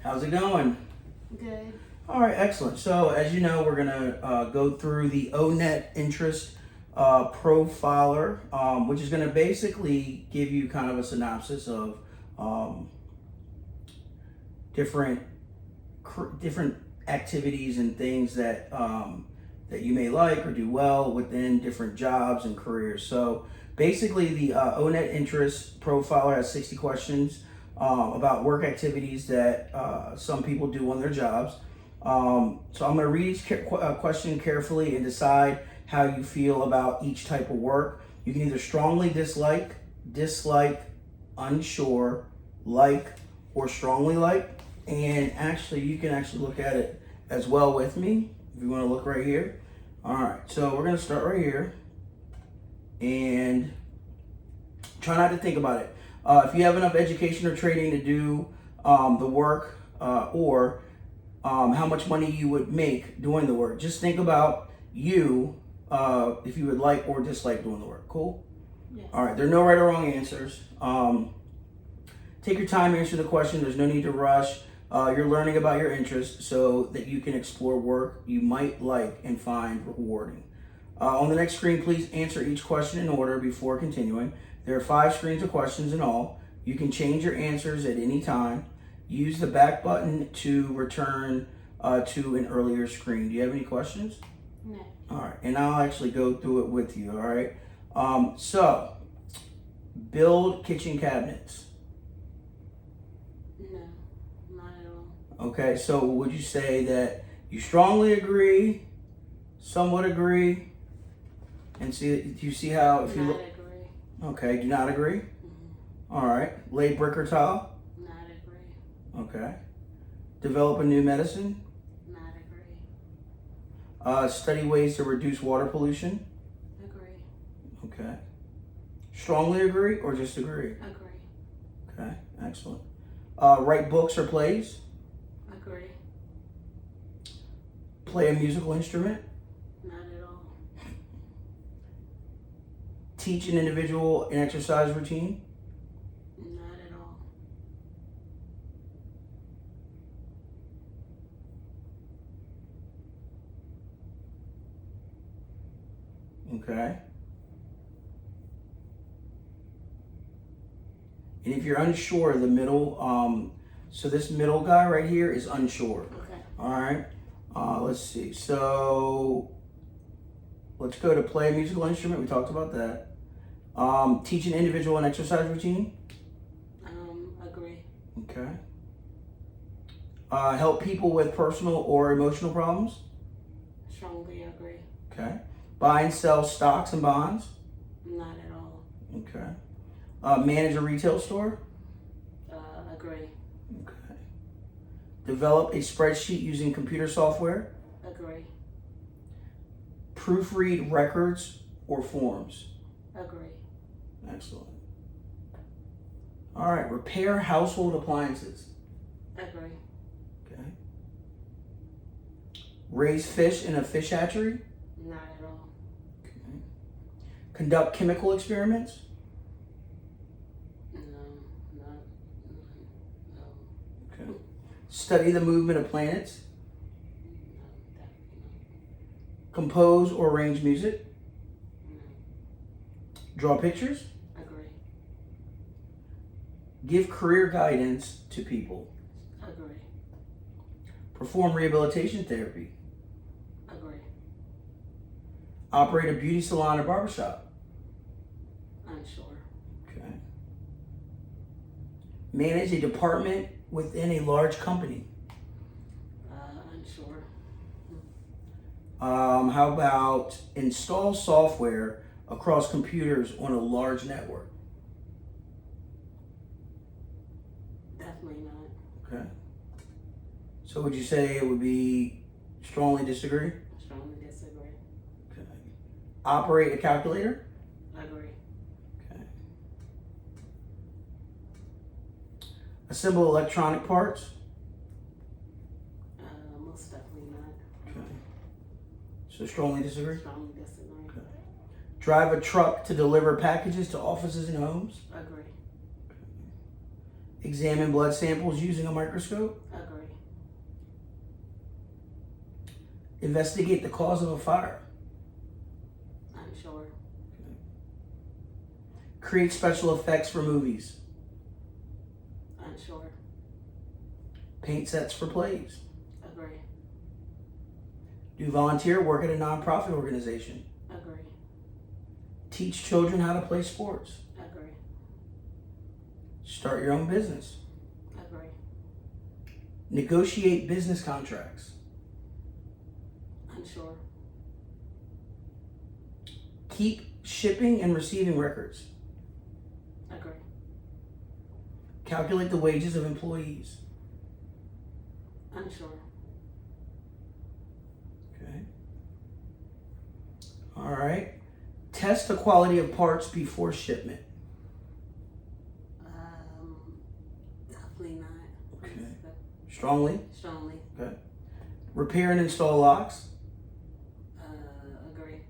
How's it going? Good. All right, excellent. So, as you know, we're gonna go through the Onet interest profiler, which is gonna basically give you kind of a synopsis of um, different different activities and things that that you may like or do well within different jobs and careers. So, basically, the Onet interest profiler has 60 questions about work activities that some people do on their jobs. So I'm going to read each question carefully and decide how you feel about each type of work. You can either strongly dislike, unsure, like, or strongly like. And actually, you can actually look at it as well with me if you want to look right here. All right, so we're going to start right here and try not to think about it. If you have enough education or training to do the work or how much money you would make doing the work, just think about you if you would like or dislike doing the work. Cool? Yes. All right, there are no right or wrong answers. Take your time to answer the question. There's no need to rush. You're learning about your interests so that you can explore work you might like and find rewarding. On the next screen, please answer each question in order before continuing. There are 5 screens of questions in all. You can change your answers at any time. Use the back button to return to an earlier screen. Do you have any questions? No. All right, and I'll actually go through it with you, all right? So, build kitchen cabinets. No, not at all. Okay, so would you say that you strongly agree, somewhat agree, and see, do you see how, if you Not look, agree. okay, do not agree? All right, lay brick or tile? Not agree. Okay. Develop a new medicine? Not agree. Study ways to reduce water pollution? Agree. Okay. Strongly agree or just agree? Agree. Okay, excellent. Write books or plays? Agree. Play a musical instrument? Not at all. Teach an individual an exercise routine? Not at all. Okay. And if you're unsure, the middle, so this middle guy right here is unsure. Okay. All right. Let's see. So let's go to play a musical instrument. We talked about that. Teach an individual an exercise routine. Agree. Okay. Help people with personal or emotional problems. Strongly agree. Okay. Buy and sell stocks and bonds. Not at all. Okay. Manage a retail store. Agree. Okay. Develop a spreadsheet using computer software. Agree. Proofread records or forms. Agree. Excellent. All right. Repair household appliances. Agree. Okay. Raise fish in a fish hatchery. Not at all. Okay. Conduct chemical experiments. No. Not. No. Okay. Study the movement of planets. No. Definitely Compose or arrange music. not. No. Draw pictures. Agree. Give career guidance to people. Agree. Perform rehabilitation therapy. Agree. Operate a beauty salon or barbershop. Unsure. Okay. Manage a department within a large company. Unsure. How about install software across computers on a large network? Definitely not. Okay. So would you say it would be strongly disagree? Strongly disagree. Okay. Operate a calculator? Agree. Okay. Assemble electronic parts? Most definitely not. Okay. So strongly disagree? Strongly disagree. Okay. Drive a truck to deliver packages to offices and homes? Agree. Examine blood samples using a microscope? Agree. Investigate the cause of a fire. Unsure. Create special effects for movies. Unsure. Paint sets for plays. Agree. Do volunteer work at a nonprofit organization. Agree. Teach Children how to play sports. Agree. Start your own business. Agree. Negotiate business contracts. Unsure. Keep shipping and receiving records. Agree. Calculate the wages of employees. Unsure. Okay. All right. Test the quality of parts before shipment. Hopefully not. Okay. Strongly. Strongly. Okay. Repair and install locks. Agree.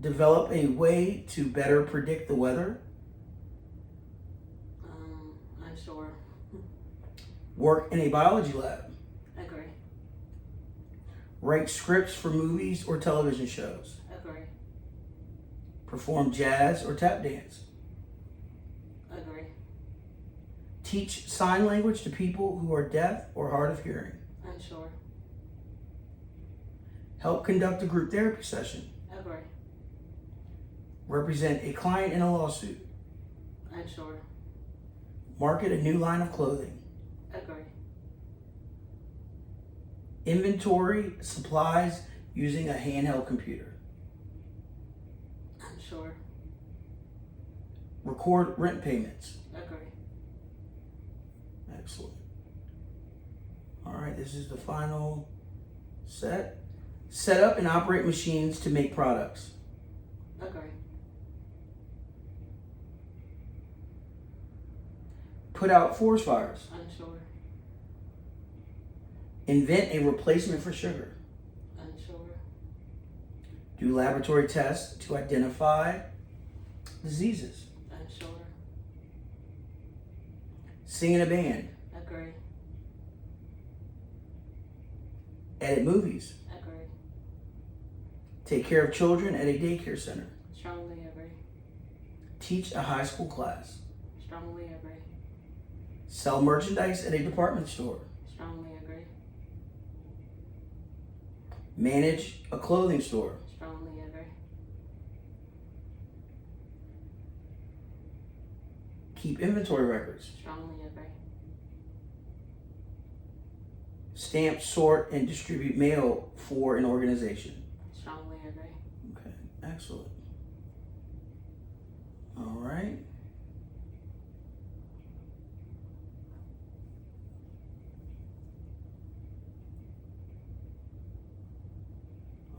Develop a way to better predict the weather. Unsure. Work in a biology lab. Agree. Write scripts for movies or television shows. Agree. Perform jazz or tap dance. Agree. Teach sign language to people who are deaf or hard of hearing. Unsure. Help conduct a group therapy session. Agree. Represent a client in a lawsuit. Unsure. Market a new line of clothing. Agree. Inventory supplies using a handheld computer. Unsure. Record rent payments. Agree. Excellent. All right, this is the final set. Set up and operate machines to make products. Agree. Put out forest fires. Unsure. Invent a replacement for sugar. Unsure. Do laboratory tests to identify diseases. Unsure. Sing in a band. Agree. Edit movies. Agree. Take care of children at a daycare center. Strongly agree. Teach a high school class. Strongly agree. Sell merchandise at a department store. Strongly agree. Manage a clothing store. Strongly agree. Keep inventory records. Strongly agree. Stamp, sort, and distribute mail for an organization. Strongly agree. Okay, excellent. All right.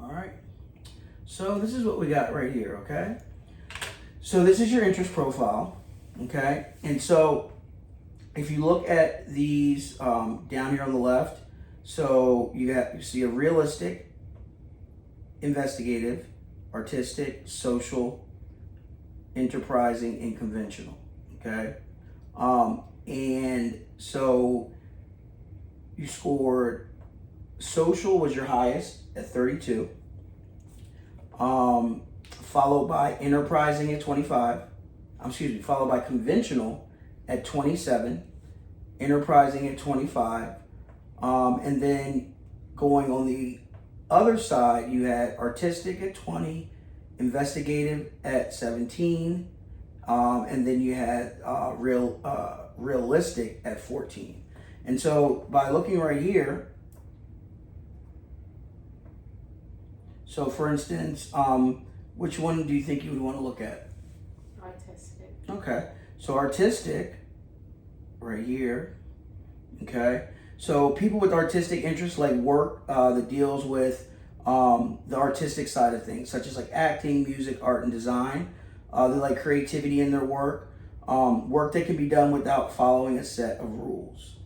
All right. So this is what we got right here, okay? So this is your interest profile, okay? And so if you look at these down here on the left, so you see a realistic, investigative, artistic, social, enterprising, and conventional, okay? And so you scored, social was your highest at 32, followed by enterprising at 25, followed by conventional at 27, enterprising at 25, and then going on the other side, you had artistic at 20, investigative at 17, and then you had realistic at 14. And so by looking right here, so for instance, which one do you think you would want to look at? Artistic. Okay, so artistic, right here, okay? So people with artistic interests like work that deals with the artistic side of things, such as like acting, music, art, and design. They like creativity in their work. Work that can be done without following a set of rules.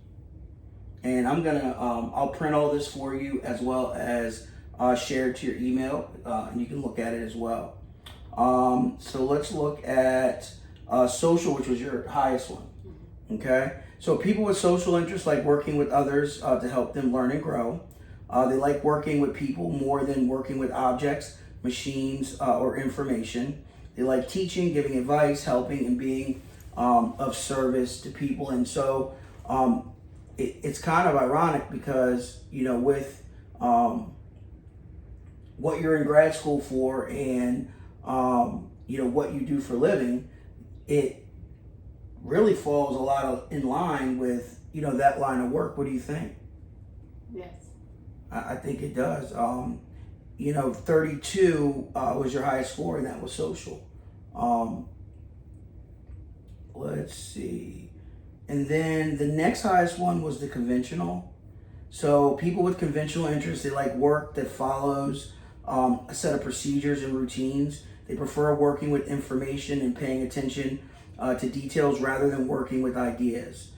And I'm gonna, I'll print all this for you as well as share it to your email, and you can look at it as well. So let's look at social, which was your highest one. Okay, so people with social interests like working with others to help them learn and grow. They like working with people more than working with objects, machines, or information. They like teaching, giving advice, helping, and being of service to people. And so it's kind of ironic because, with what you're in grad school for and, what you do for a living, it really falls a lot in line with, that line of work. What do you think? Yes. I think it does. 32 was your highest score, and that was social. Let's see. And then the next highest one was the conventional. So people with conventional interests, they like work that follows a set of procedures and routines. They prefer working with information and paying attention to details rather than working with ideas.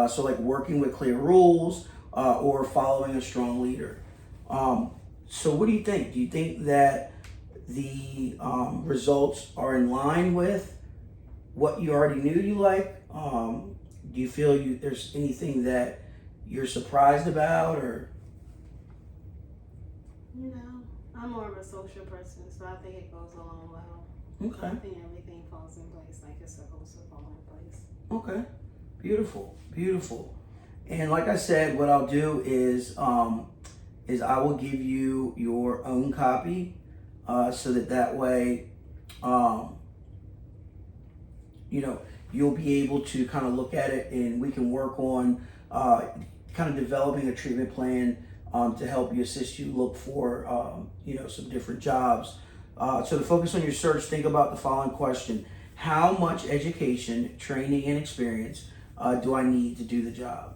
So like working with clear rules or following a strong leader. So what do you think? Do you think that the results are in line with what you already knew you like? Do you feel there's anything that you're surprised about, or? I'm more of a social person, so I think it goes along well. Okay. I think everything falls in place like it's supposed to fall in place. Okay. Beautiful. Beautiful. And like I said, what I'll do is I will give you your own copy, so that way, you'll be able to kind of look at it, and we can work on kind of developing a treatment plan to help you, assist you look for, some different jobs. So to focus on your search, think about the following question. How much education, training, and experience do I need to do the job?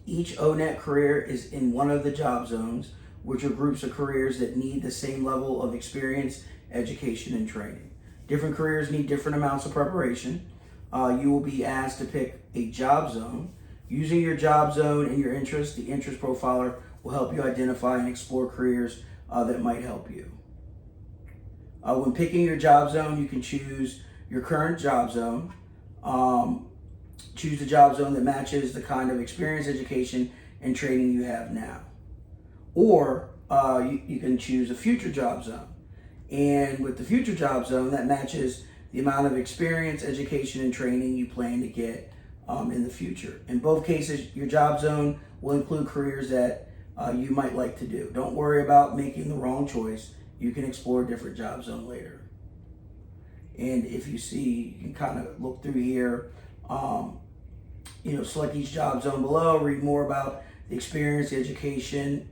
Each Onet career is in one of the job zones, which are groups of careers that need the same level of experience, education, and training. Different careers need different amounts of preparation. You will be asked to pick a job zone. Using your job zone and your interest, the interest profiler will help you identify and explore careers that might help you. When picking your job zone, you can choose your current job zone. Choose the job zone that matches the kind of experience, education, and training you have now. Or you can choose a future job zone. And with the future job zone, that matches the amount of experience, education, and training you plan to get in the future. In both cases, your job zone will include careers that you might like to do. Don't worry about making the wrong choice. You can explore a different job zone later. And if you see, you can kind of look through here, select each job zone below, read more about the experience, the education,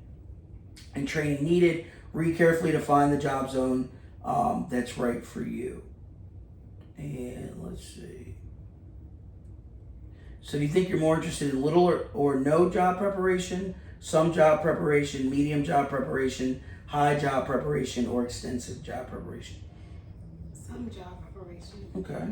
and training needed. Read carefully to find the job zone that's right for you. And let's see. So do you think you're more interested in little or no job preparation, some job preparation, medium job preparation, high job preparation, or extensive job preparation? Some job preparation. Okay.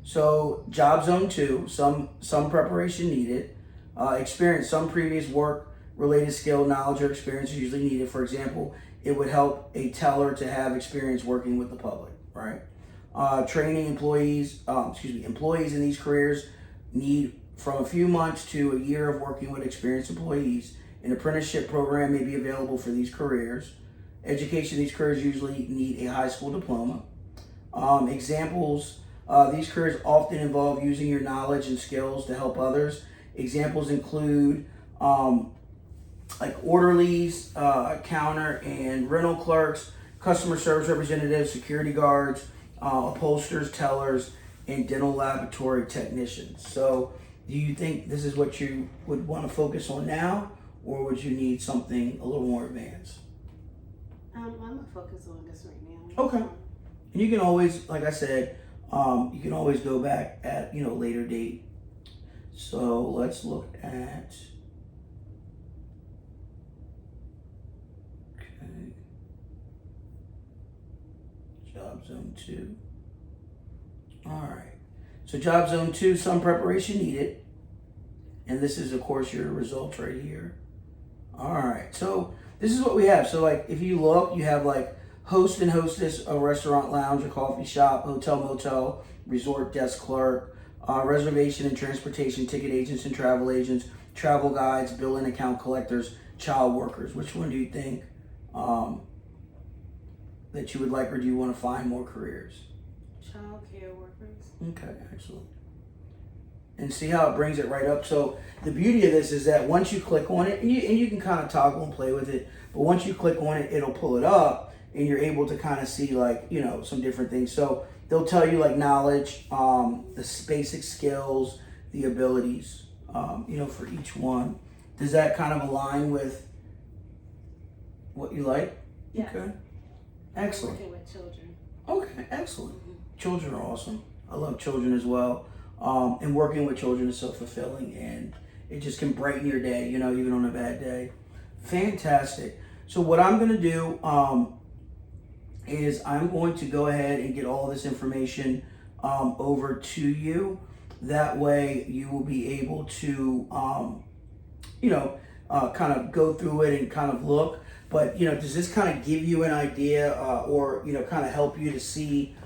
So job zone 2, some preparation needed. Experience, some previous work related skill, knowledge, or experience is usually needed. For example, it would help a teller to have experience working with the public, right? Training employees in these careers need from a few months to a year of working with experienced employees. An apprenticeship program may be available for these careers. Education, these careers usually need a high school diploma. Examples, these careers often involve using your knowledge and skills to help others. Examples include like orderlies, counter and rental clerks, customer service representatives, security guards, upholsterers, tellers, and dental laboratory technicians. So do you think this is what you would want to focus on now, or would you need something a little more advanced? I'm going to focus on this right now. Okay. And you can always, like I said, you can always go back at, later date. So let's look at, okay, job zone 2. All right. So job zone 2, some preparation needed. And this is, of course, your results right here. All right. So this is what we have. So like, if you look, you have like host and hostess, a restaurant, lounge, a coffee shop, hotel, motel, resort desk clerk, reservation and transportation, ticket agents and travel agents, travel guides, billing account collectors, child workers. Which one do you think that you would like, or do you want to find more careers? Child care workers. Okay, excellent. And see how it brings it right up. So the beauty of this is that once you click on it, and you can kind of toggle and play with it, but once you click on it, it'll pull it up, and you're able to kind of see, like, you know, some different things. So they'll tell you, like, knowledge, the basic skills, the abilities, you know, for each one. Does that kind of align with what you like? Yeah. Okay. Excellent. Working with children. Okay, excellent. Children are awesome. I love children as well. And working with children is so fulfilling, and it just can brighten your day, you know, even on a bad day. Fantastic. So what I'm going to do is I'm going to go ahead and get all this information over to you. That way you will be able to, you know, kind of go through it and kind of look. But, you know, does this kind of give you an idea or, you know, kind of help you to see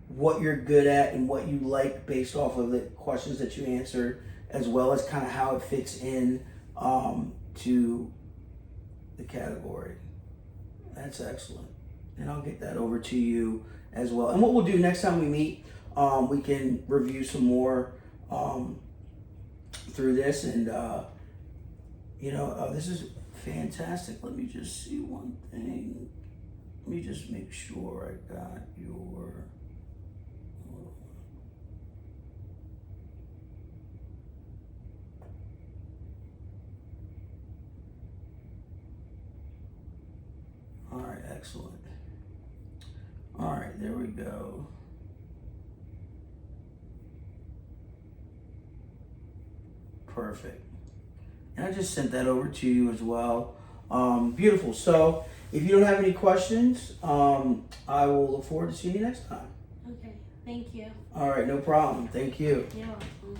what you're good at and what you like based off of the questions that you answered, as well as kind of how it fits in to the category? That's excellent. And I'll get that over to you as well. And what we'll do next time we meet, we can review some more through this. And, you know, this is fantastic. Let me just see one thing. Let me just make sure I got your... All right, excellent. All right, there we go. Perfect. And I just sent that over to you as well. Beautiful. So if you don't have any questions, I will look forward to seeing you next time. Okay. Thank you. All right, no problem. Thank you. You're welcome.